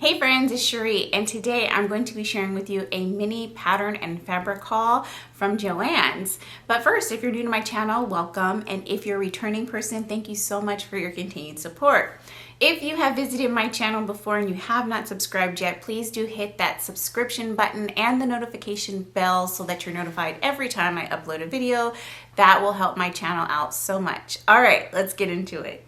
Hey friends, it's Shereé, and today I'm going to be sharing with you a mini pattern and fabric haul from Joann's. But first, if you're new to my channel, welcome, and if you're a returning person, thank you so much for your continued support. If you have visited my channel before and you have not subscribed yet, please do hit that subscription button and the notification bell so that you're notified every time I upload a video. That will help my channel out so much. All right, let's get into it.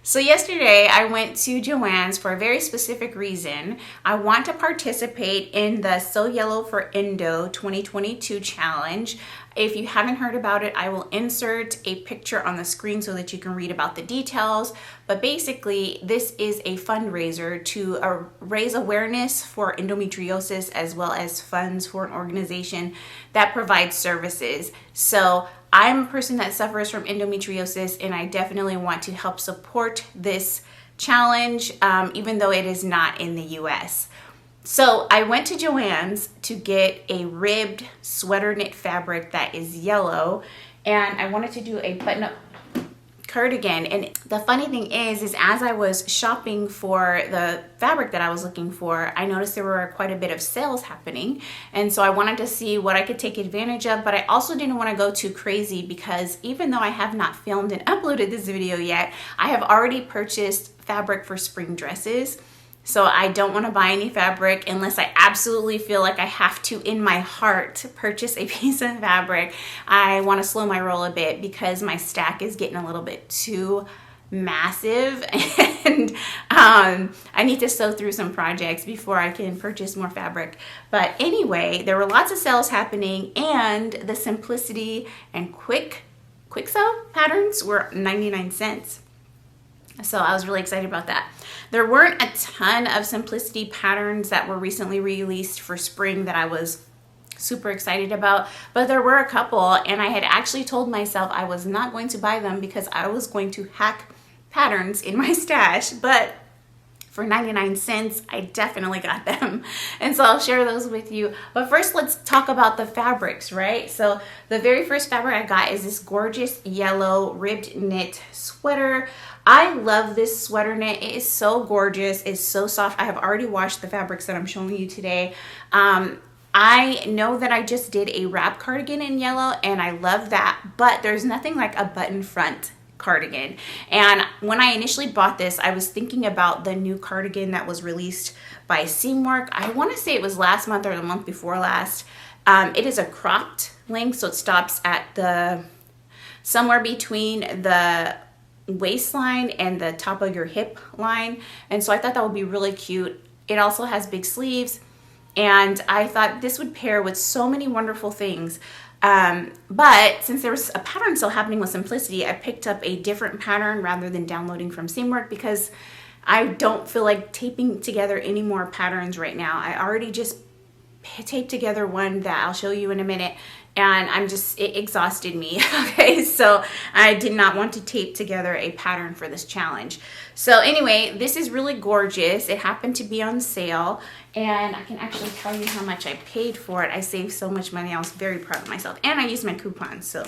So yesterday I went to Joann's for a very specific reason. I want to participate in the So Yellow for Endo 2022 challenge. If you haven't heard about it, I will insert a picture on the screen so that you can read about the details. But basically, this is a fundraiser to raise awareness for endometriosis as well as funds for an organization that provides services. So I'm a person that suffers from endometriosis, and I definitely want to help support this challenge, even though it is not in the US. So I went to Joann's to get a ribbed sweater knit fabric that is yellow, and I wanted to do a button-up cardigan. And the funny thing is as I was shopping for the fabric that I was looking for, I noticed there were quite a bit of sales happening, and so I wanted to see what I could take advantage of. But I also didn't want to go too crazy, because even though I have not filmed and uploaded this video yet, I have already purchased fabric for spring dresses. So I don't want to buy any fabric unless I absolutely feel like I have to, in my heart, purchase a piece of fabric. I want to slow my roll a bit because my stack is getting a little bit too massive, and I need to sew through some projects before I can purchase more fabric. But anyway, there were lots of sales happening, and the simplicity and quick sew patterns were 99 cents. So I was really excited about that. There weren't a ton of simplicity patterns that were recently released for spring that I was super excited about, but there were a couple, and I had actually told myself I was not going to buy them because I was going to hack patterns in my stash. But for 99 cents, I definitely got them. And so I'll share those with you. But first, let's talk about the fabrics, right? So the very first fabric I got is this gorgeous yellow ribbed knit sweater. I love this sweater knit. It is so gorgeous. It's so soft. I have already washed the fabrics that I'm showing you today. I know that I just did a wrap cardigan in yellow, and I love that, but there's nothing like a button front cardigan. And when I initially bought this, I was thinking about the new cardigan that was released by Seamwork. I want to say it was last month or the month before last. It is a cropped length, so it stops at somewhere between the waistline and the top of your hip line, and so I thought that would be really cute. It also has big sleeves, and I thought this would pair with so many wonderful things. But since there was a pattern sale happening with Simplicity, I picked up a different pattern rather than downloading from Seamwork, because I don't feel like taping together any more patterns right now. I already just taped together one that I'll show you in a minute, and it exhausted me. Okay, so I did not want to tape together a pattern for this challenge. So anyway, this is really gorgeous. It happened to be on sale, and I can actually tell you how much I paid for it. I saved so much money. I was very proud of myself, and I used my coupon, so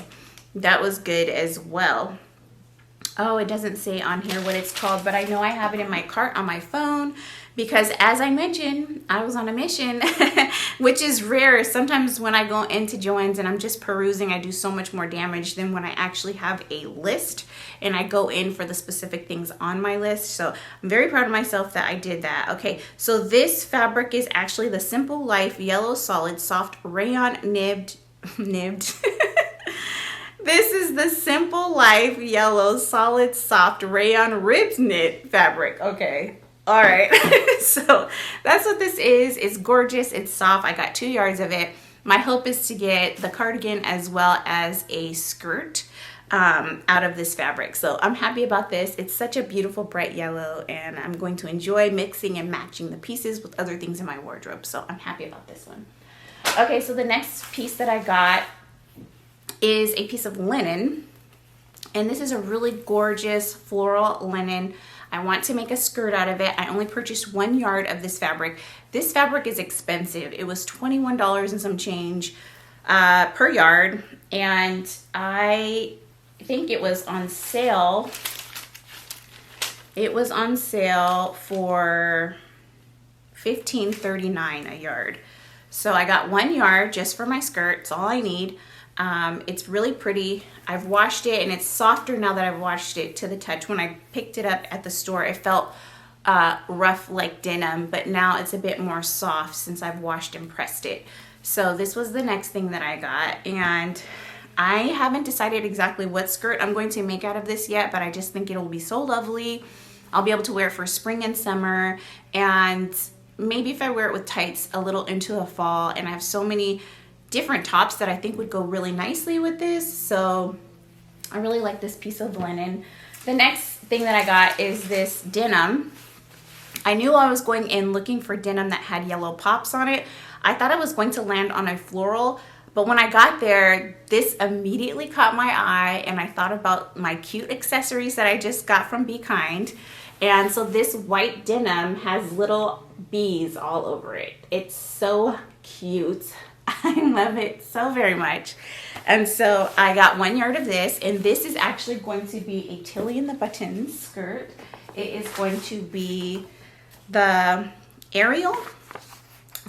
that was good as well. Oh, it doesn't say on here what it's called, but I know I have it in my cart on my phone because, as I mentioned, I was on a mission, which is rare. Sometimes when I go into Joann's and I'm just perusing, I do so much more damage than when I actually have a list and I go in for the specific things on my list. So I'm very proud of myself that I did that. Okay, so this fabric is actually the Simple Life Yellow Solid Soft Rayon Nibbed. This is the Simple Life Yellow Solid Soft Rayon Ribbed Knit fabric. Okay. All right. So that's what this is. It's gorgeous. It's soft. I got 2 yards of it. My hope is to get the cardigan as well as a skirt out of this fabric. So I'm happy about this. It's such a beautiful bright yellow, and I'm going to enjoy mixing and matching the pieces with other things in my wardrobe. So I'm happy about this one. Okay, so the next piece that I got is a piece of linen, and this is a really gorgeous floral linen. I want to make a skirt out of it. I only purchased 1 yard of this fabric. This fabric is expensive. It was $21 and some change per yard, and I think it was on sale. It was on sale for $15.39 a yard. So I got 1 yard just for my skirt. It's all I need. It's really pretty. I've washed it and it's softer now that I've washed it to the touch. When I picked it up at the store, it felt rough like denim, but now it's a bit more soft since I've washed and pressed it. So this was the next thing that I got, and I haven't decided exactly what skirt I'm going to make out of this yet, but I just think it'll be so lovely. I'll be able to wear it for spring and summer, and maybe if I wear it with tights a little into the fall. And I have so many different tops that I think would go really nicely with this. So I really like this piece of linen. The next thing that I got is this denim. I knew I was going in looking for denim that had yellow pops on it. I thought I was going to land on a floral, but when I got there, this immediately caught my eye, and I thought about my cute accessories that I just got from Be Kind. And so this white denim has little bees all over it. It's so cute. I love it so very much. And so I got 1 yard of this, and this is actually going to be a Tilly in the Buttons skirt. It is going to be the Arielle.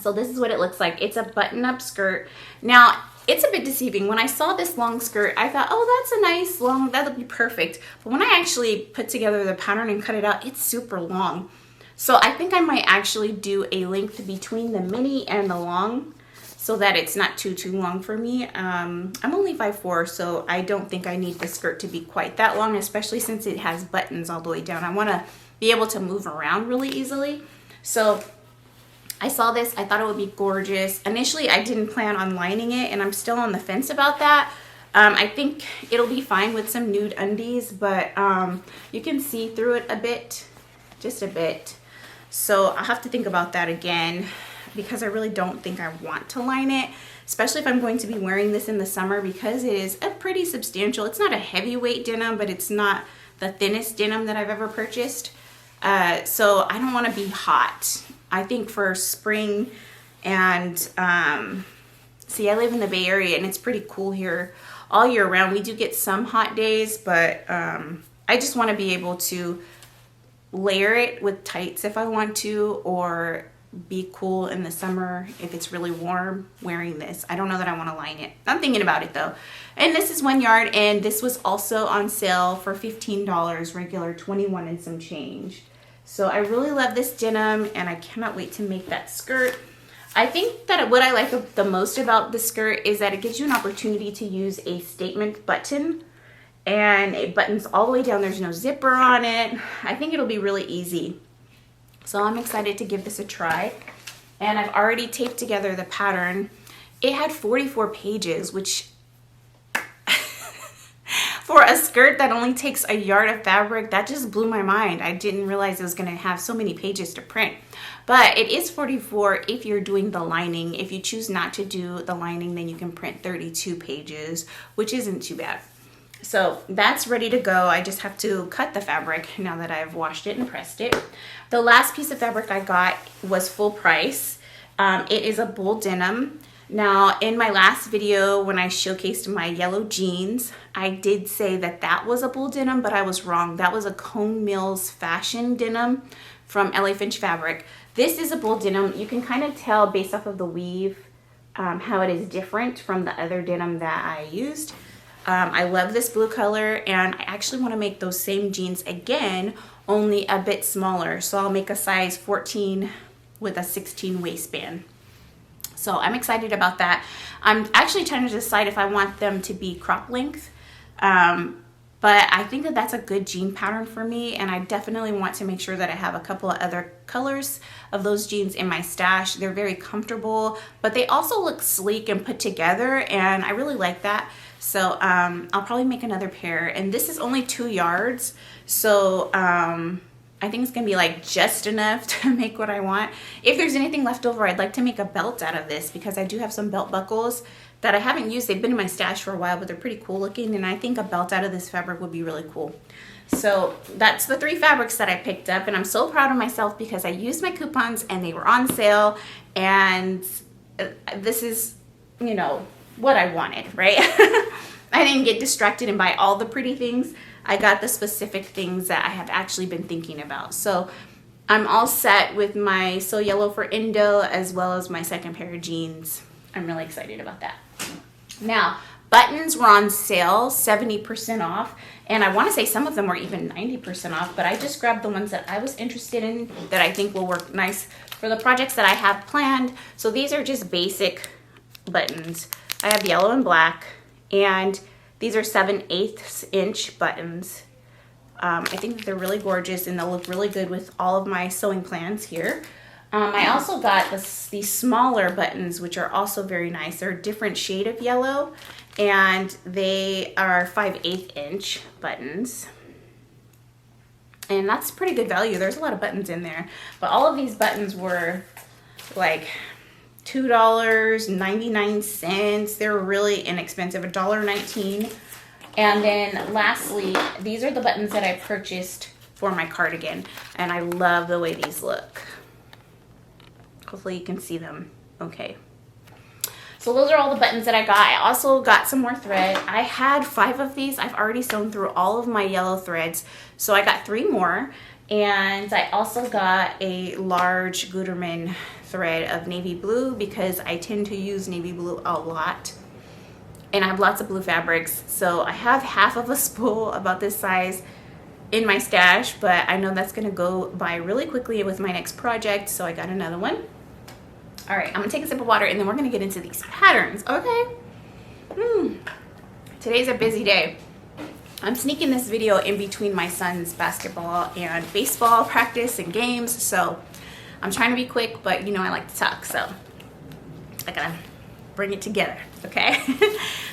So this is what it looks like. It's a button-up skirt. Now, it's a bit deceiving. When I saw this long skirt, I thought, oh, that's a nice long, that'll be perfect. But when I actually put together the pattern and cut it out, it's super long. So I think I might actually do a length between the mini and the long so that it's not too long for me. I'm only 5'4", so I don't think I need the skirt to be quite that long, especially since it has buttons all the way down. I want to be able to move around really easily. So I saw this, I thought it would be gorgeous. Initially, I didn't plan on lining it, and I'm still on the fence about that. I think it'll be fine with some nude undies, but you can see through it a bit, just a bit. So I'll have to think about that again, because I really don't think I want to line it, especially if I'm going to be wearing this in the summer, because it is a pretty substantial, it's not a heavyweight denim, but it's not the thinnest denim that I've ever purchased. So I don't want to be hot. I think for spring, and see, I live in the Bay Area and it's pretty cool here all year round. We do get some hot days, but I just want to be able to layer it with tights if I want to, or be cool in the summer if it's really warm wearing this. I don't know that I want to line it. I'm thinking about it though. And this is 1 yard, and this was also on sale for $15, regular $21 and some change. So I really love this denim, and I cannot wait to make that skirt. I think that what I like the most about the skirt is that it gives you an opportunity to use a statement button, and it buttons all the way down. There's no zipper on it. I think it'll be really easy. So I'm excited to give this a try. And I've already taped together the pattern. It had 44 pages, which for a skirt that only takes a yard of fabric, that just blew my mind. I didn't realize it was going to have so many pages to print. But it is 44 if you're doing the lining. If you choose not to do the lining, then you can print 32 pages, which isn't too bad. So that's ready to go. I just have to cut the fabric now that I've washed it and pressed it. The last piece of fabric I got was full price. It is a bull denim. Now, in my last video, when I showcased my yellow jeans, I did say that that was a bull denim, but I was wrong. That was a Cone Mills fashion denim from LA Finch Fabric. This is a bull denim. You can kind of tell based off of the weave how it is different from the other denim that I used. I love this blue color, and I actually want to make those same jeans again, only a bit smaller. So I'll make a size 14 with a 16 waistband. So I'm excited about that. I'm actually trying to decide if I want them to be crop length, but I think that that's a good jean pattern for me, and I definitely want to make sure that I have a couple of other colors of those jeans in my stash. They're very comfortable, but they also look sleek and put together, and I really like that. So I'll probably make another pair, and this is only 2 yards, so I think it's gonna be like just enough to make what I want. If there's anything left over, I'd like to make a belt out of this, because I do have some belt buckles that I haven't used. They've been in my stash for a while, but they're pretty cool looking, and I think a belt out of this fabric would be really cool. So that's the 3 fabrics that I picked up, and I'm so proud of myself because I used my coupons and they were on sale, and this is, you know, what I wanted, right? I didn't get distracted and buy all the pretty things. I got the specific things that I have actually been thinking about. So I'm all set with my So Yellow for Indo as well as my second pair of jeans. I'm really excited about that. Now, buttons were on sale, 70% off, and I want to say some of them were even 90% off, but I just grabbed the ones that I was interested in that I think will work nice for the projects that I have planned. So these are just basic buttons. I have yellow and black, and these are 7/8 inch buttons. I think that they're really gorgeous and they'll look really good with all of my sewing plans here. I also got these smaller buttons, which are also very nice. They're a different shade of yellow, and they are 5/8 inch buttons. And that's pretty good value. There's a lot of buttons in there, but all of these buttons were like $2.99. They're really inexpensive, $1.19. And then lastly, these are the buttons that I purchased for my cardigan, and I love the way these look. Hopefully you can see them okay. So those are all the buttons that I got. I also got some more thread. I had 5 of these. I've already sewn through all of my yellow threads, so I got 3 more. And I also got a large Gutermann thread of navy blue because I tend to use navy blue a lot. And I have lots of blue fabrics, so I have half of a spool about this size in my stash, but I know that's gonna go by really quickly with my next project, so I got another one. All right, I'm gonna take a sip of water and then we're gonna get into these patterns, okay? Today's a busy day. I'm sneaking this video in between my son's basketball and baseball practice and games, so I'm trying to be quick, but you know I like to talk, so I gotta bring it together, okay?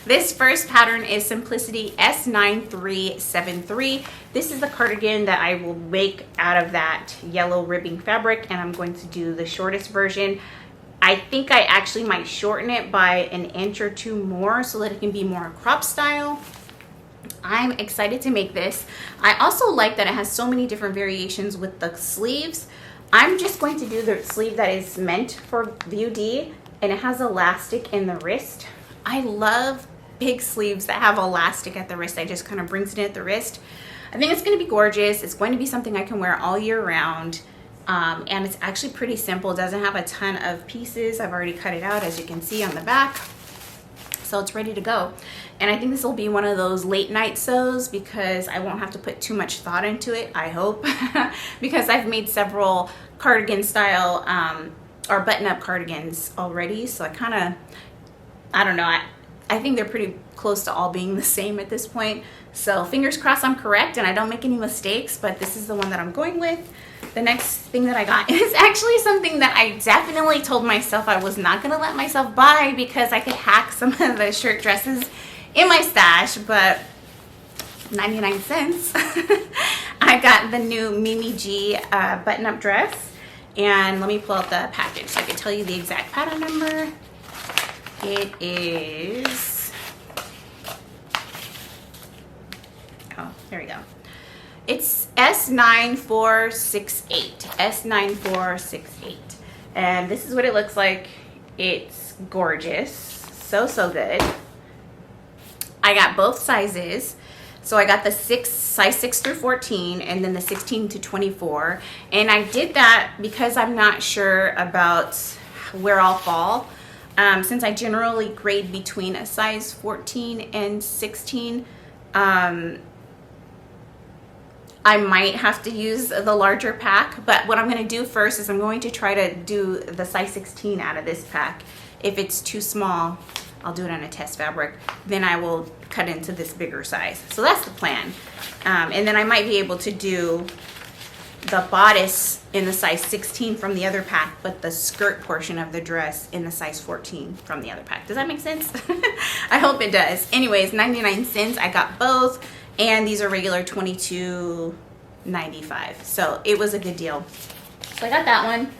This first pattern is Simplicity S9373. This is the cardigan that I will make out of that yellow ribbing fabric, and I'm going to do the shortest version. I think I actually might shorten it by an inch or 2 more so that it can be more crop style. I'm excited to make this. I also like that it has so many different variations with the sleeves. I'm just going to do the sleeve that is meant for VUD, and it has elastic in the wrist. I love big sleeves that have elastic at the wrist. I just kind of brings it in at the wrist. I think it's going to be gorgeous. It's going to be something I can wear all year round. And it's actually pretty simple. It doesn't have a ton of pieces. I've already cut it out, as you can see on the back. So it's ready to go. And I think this will be one of those late night sews because I won't have to put too much thought into it, I hope. Because I've made several cardigan style or button up cardigans already. So I kind of, I don't know, I think they're pretty close to all being the same at this point. So fingers crossed I'm correct and I don't make any mistakes, but this is the one that I'm going with. The next thing that I got is actually something that I definitely told myself I was not going to let myself buy because I could hack some of the shirt dresses in my stash, but 99 cents. I got the new Mimi G button-up dress, and let me pull out the package so I can tell you the exact pattern number. It is, oh, there we go. It's S9468, S9468. And this is what it looks like. It's gorgeous, so good. I got both sizes. So I got the size 6 through 14 and then the 16 to 24. And I did that because I'm not sure about where I'll fall. Since I generally grade between a size 14 and 16, I might have to use the larger pack, but what I'm going to do first is I'm going to try to do the size 16 out of this pack. If it's too small, I'll do it on a test fabric. Then I will cut into this bigger size. So that's the plan. And then I might be able to do the bodice in the size 16 from the other pack, but the skirt portion of the dress in the size 14 from the other pack. Does that make sense? I hope it does. Anyways, 99 cents. I got both. And these are regular $22.95. So it was a good deal. So I got that one.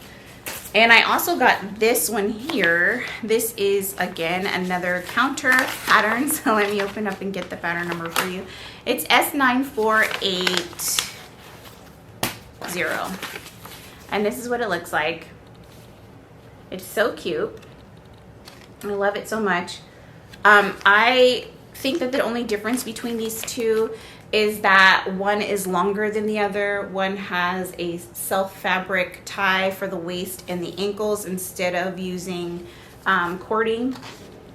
And I also got this one here. This is, again, another counter pattern. So let me open up and get the pattern number for you. It's S948. And this is what it looks like. It's so cute. I love it so much. I think that the only difference between these two is that one is longer than the other. One has a self fabric tie for the waist and the ankles instead of using cording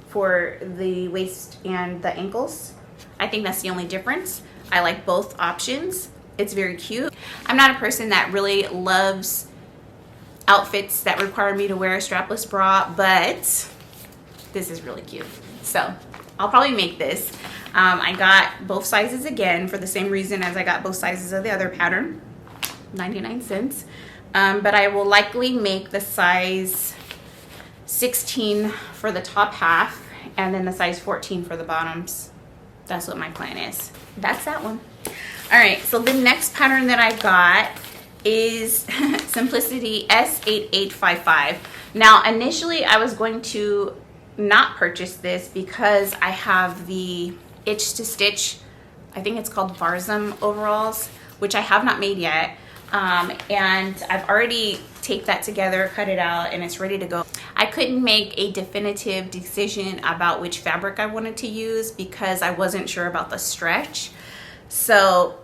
for the waist and the ankles. I think that's the only difference. I like both options. It's very cute. I'm not a person that really loves outfits that require me to wear a strapless bra, but this is really cute. So I'll probably make this. I got both sizes again for the same reason as I got both sizes of the other pattern, 99 cents. But I will likely make the size 16 for the top half and then the size 14 for the bottoms. That's what my plan is. That's that one. All right, so the next pattern that I got is Simplicity S8855. Now, initially I was going to not purchase this because I have the Itch to Stitch, I think it's called Varzum overalls, which I have not made yet. And I've already taped that together, cut it out, and it's ready to go. I couldn't make a definitive decision about which fabric I wanted to use because I wasn't sure about the stretch. So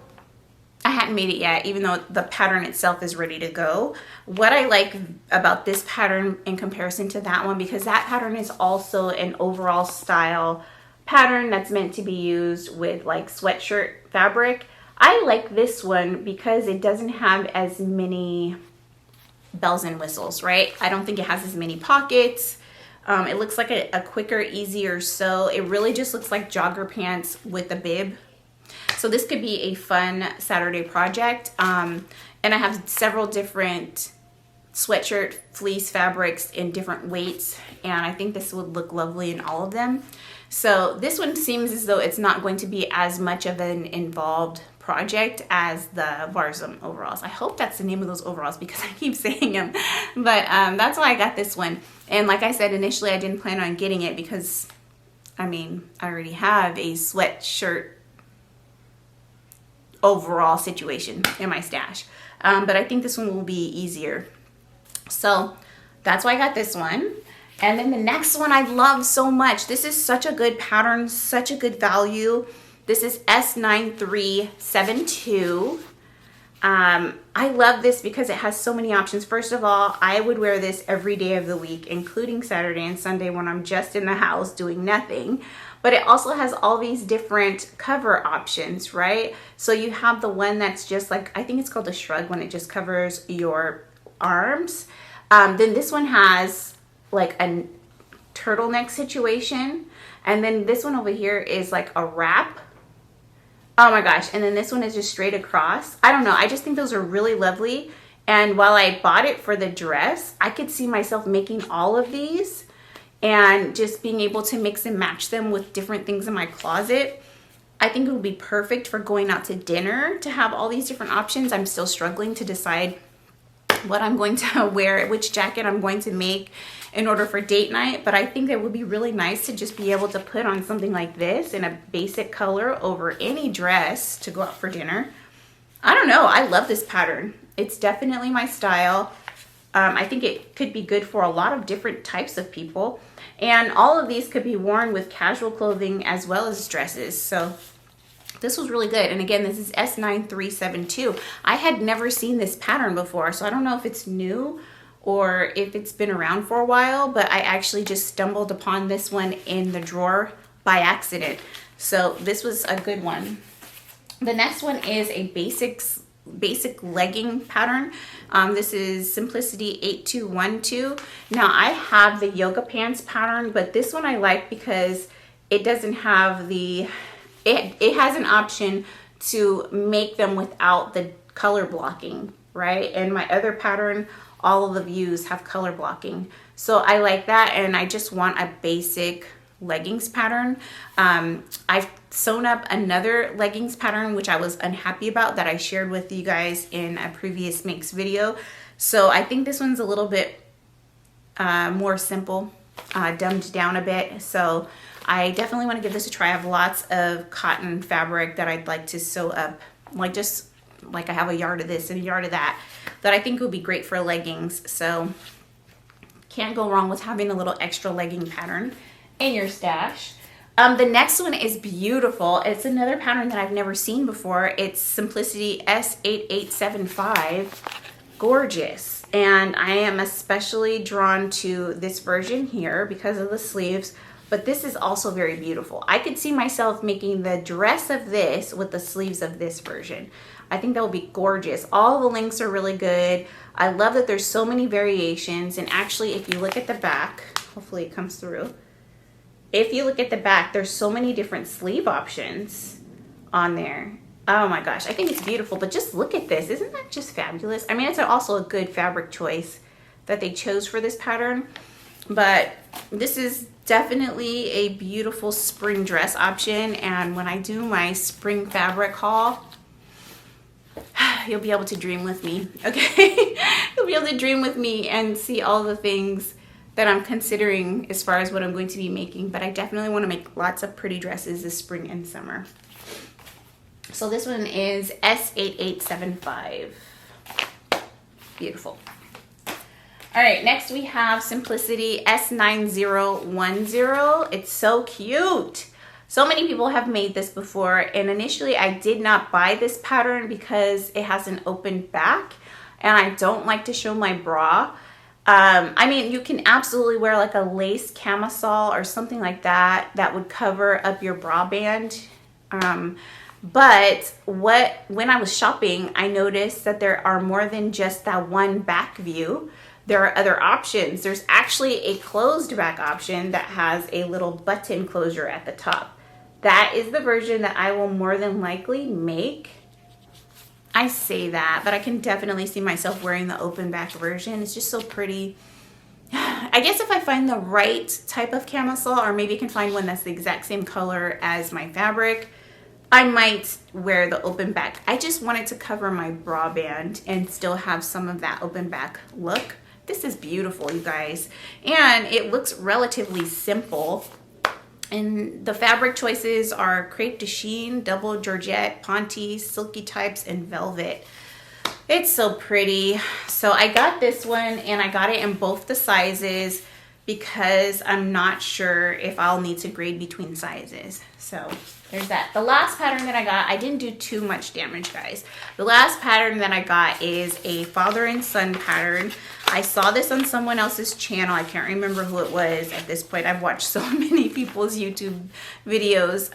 I hadn't made it yet, even though the pattern itself is ready to go. What I like about this pattern in comparison to that one, because that pattern is also an overall style pattern that's meant to be used with like sweatshirt fabric. I like this one because it doesn't have as many bells and whistles, right? I don't think it has as many pockets. It looks like a quicker, easier sew. It really just looks like jogger pants with a bib. So this could be a fun Saturday project. And I have several different sweatshirt fleece fabrics in different weights, and I think this would look lovely in all of them. So this one seems as though it's not going to be as much of an involved project as the Varzum overalls. I hope that's the name of those overalls because I keep saying them. But that's why I got this one. And like I said, initially I didn't plan on getting it because, I mean, I already have a sweatshirt overall situation in my stash. But I think this one will be easier. So that's why I got this one. And then the next one I love so much. This is such a good pattern, such a good value. This is S9372. I love this because it has so many options. First of all, I would wear this every day of the week, including Saturday and Sunday when I'm just in the house doing nothing. But it also has all these different cover options, right? So you have the one that's just like, I think it's called a shrug, when it just covers your arms. Then this one has like a turtleneck situation. And then this one over here is like a wrap. Oh my gosh. And then this one is just straight across. I don't know. I just think those are really lovely. And while I bought it for the dress, I could see myself making all of these and just being able to mix and match them with different things in my closet. I think it would be perfect for going out to dinner to have all these different options. I'm still struggling to decide what I'm going to wear, which jacket I'm going to make in order for date night, but I think it would be really nice to just be able to put on something like this in a basic color over any dress to go out for dinner. I don't know, I love this pattern. It's definitely my style. I think it could be good for a lot of different types of people, and all of these could be worn with casual clothing as well as dresses. So this was really good. And again, this is S9372. I had never seen this pattern before, so I don't know if it's new or if it's been around for a while, but I actually just stumbled upon this one in the drawer by accident. So this was a good one. The next one is a basic legging pattern. This is Simplicity 8212. Now I have the yoga pants pattern, but this one I like because it doesn't have the, it has an option to make them without the color blocking, right? And my other pattern, all of the views have color blocking. So I like that, and I just want a basic leggings pattern. I've sewn up another leggings pattern which I was unhappy about that I shared with you guys in a previous makes video. So I think this one's a little bit more simple, dumbed down a bit. So I definitely want to give this a try. I have lots of cotton fabric that I'd like to sew up, like just like I have a yard of this and a yard of that I think would be great for leggings. So can't go wrong with having a little extra legging pattern in your stash. The next one is beautiful. It's another pattern that I've never seen before. It's Simplicity S8875. Gorgeous. And I am especially drawn to this version here because of the sleeves, but this is also very beautiful. I could see myself making the dress of this with the sleeves of this version. I think that would be gorgeous. All the links are really good. I love that there's so many variations. And actually, if you look at the back, hopefully it comes through. If you look at the back, there's so many different sleeve options on there. Oh my gosh, I think it's beautiful, but just look at this. Isn't that just fabulous? I mean, it's also a good fabric choice that they chose for this pattern, but this is definitely a beautiful spring dress option. And when I do my spring fabric haul, you'll be able to dream with me, okay? You'll be able to dream with me and see all the things that I'm considering as far as what I'm going to be making. But I definitely want to make lots of pretty dresses this spring and summer. So this one is S8875. Beautiful. All right, next we have Simplicity S9010. It's so cute. So many people have made this before, and initially I did not buy this pattern because it has an open back and I don't like to show my bra. I mean, you can absolutely wear like a lace camisole or something like that that would cover up your bra band. But when I was shopping, I noticed that there are more than just that one back view. There are other options. There's actually a closed back option that has a little button closure at the top. That is the version that I will more than likely make. I say that, but I can definitely see myself wearing the open back version. It's just so pretty. I guess if I find the right type of camisole, or maybe I can find one that's the exact same color as my fabric, I might wear the open back. I just wanted to cover my bra band and still have some of that open back look. This is beautiful, you guys. And it looks relatively simple. And the fabric choices are crepe de chine, double georgette, ponte, silky types, and velvet. It's so pretty. So I got this one, and I got it in both the sizes because I'm not sure if I'll need to grade between sizes. So there's that. The last pattern that I got, I didn't do too much damage, guys. The last pattern that I got is a father and son pattern. I saw this on someone else's channel. I can't remember who it was at this point. I've watched so many people's YouTube videos.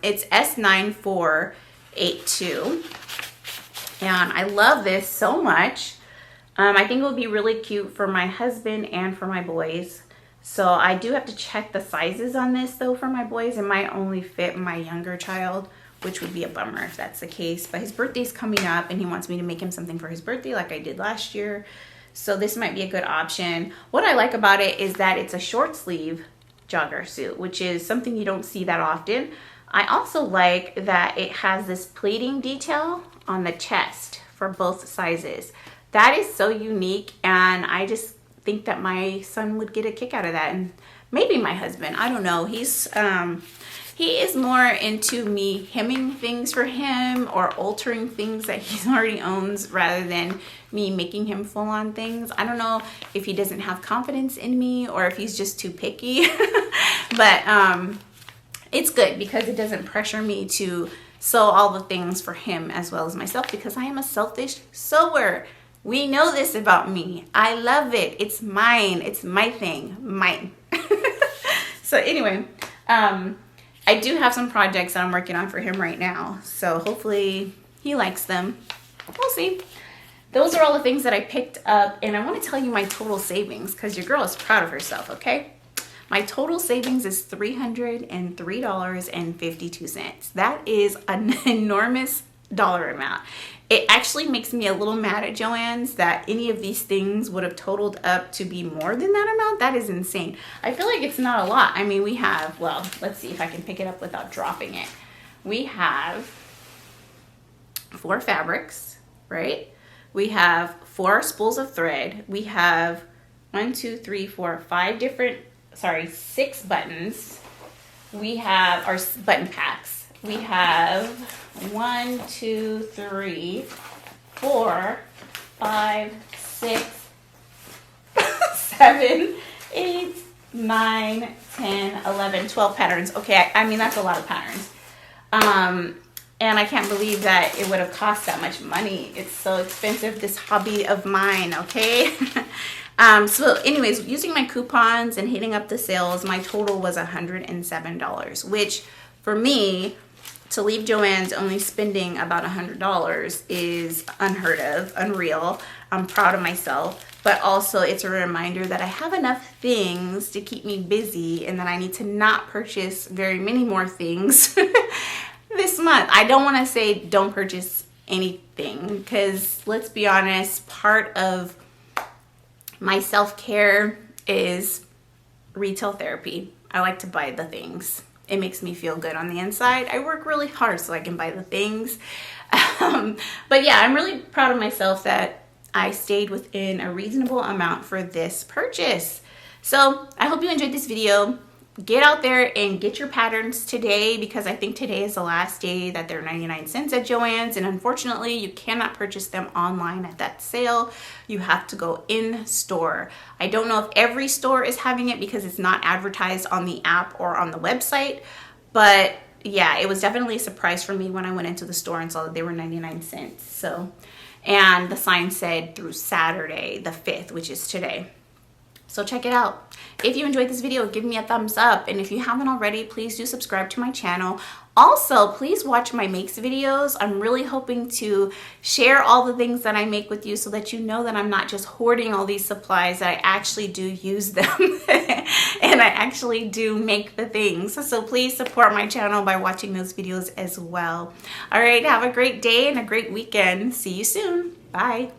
It's S9482. And I love this so much. I think it would be really cute for my husband and for my boys. So I do have to check the sizes on this though for my boys. It might only fit my younger child, which would be a bummer if that's the case. But his birthday's coming up and he wants me to make him something for his birthday like I did last year. So this might be a good option. What I like about it is that it's a short sleeve jogger suit, which is something you don't see that often. I also like that it has this pleating detail on the chest for both sizes. That is so unique, and I just think that my son would get a kick out of that, and maybe my husband. I don't know. He is more into me hemming things for him or altering things that he already owns rather than me making him full on things. I don't know if he doesn't have confidence in me or if he's just too picky, but it's good because it doesn't pressure me to sew all the things for him as well as myself, because I am a selfish sewer. We know this about me. I love it. It's mine. It's my thing. Mine. So anyway, I do have some projects that I'm working on for him right now. So hopefully he likes them. We'll see. Those are all the things that I picked up. And I want to tell you my total savings because your girl is proud of herself, okay? My total savings is $303.52. That is an enormous dollar amount. It actually makes me a little mad at Joann's that any of these things would have totaled up to be more than that amount. That is insane. I feel like it's not a lot. I mean, we have, well, let's see if I can pick it up without dropping it. We have 4 fabrics, right? We have 4 spools of thread. We have 1, 2, 3, 4, 5 different, sorry, 6 buttons. We have our button packs. We have 1, 2, 3, 4, 5, 6, 7, 8, 9, 10, 11, 12 patterns. Okay, I mean, that's a lot of patterns. And I can't believe that it would have cost that much money. It's so expensive, this hobby of mine, okay? So anyways, using my coupons and hitting up the sales, my total was $107, which for me, to leave Joann's only spending about $100 is unheard of, unreal. I'm proud of myself, but also it's a reminder that I have enough things to keep me busy and that I need to not purchase very many more things this month. I don't want to say don't purchase anything, because let's be honest, part of my self-care is retail therapy. I like to buy the things. It makes me feel good on the inside. I work really hard so I can buy the things. But yeah, I'm really proud of myself that I stayed within a reasonable amount for this purchase. So I hope you enjoyed this video. Get out there and get your patterns today, because I think today is the last day that they're 99 cents at Joann's, and unfortunately you cannot purchase them online at that sale. You have to go in store. I don't know if every store is having it because it's not advertised on the app or on the website, but yeah, it was definitely a surprise for me when I went into the store and saw that they were 99 cents. So, and the sign said through Saturday the 5th, which is today. So check it out. If you enjoyed this video, give me a thumbs up. And if you haven't already, please do subscribe to my channel. Also, please watch my makes videos. I'm really hoping to share all the things that I make with you so that you know that I'm not just hoarding all these supplies, that I actually do use them and I actually do make the things. So please support my channel by watching those videos as well. All right, have a great day and a great weekend. See you soon. Bye.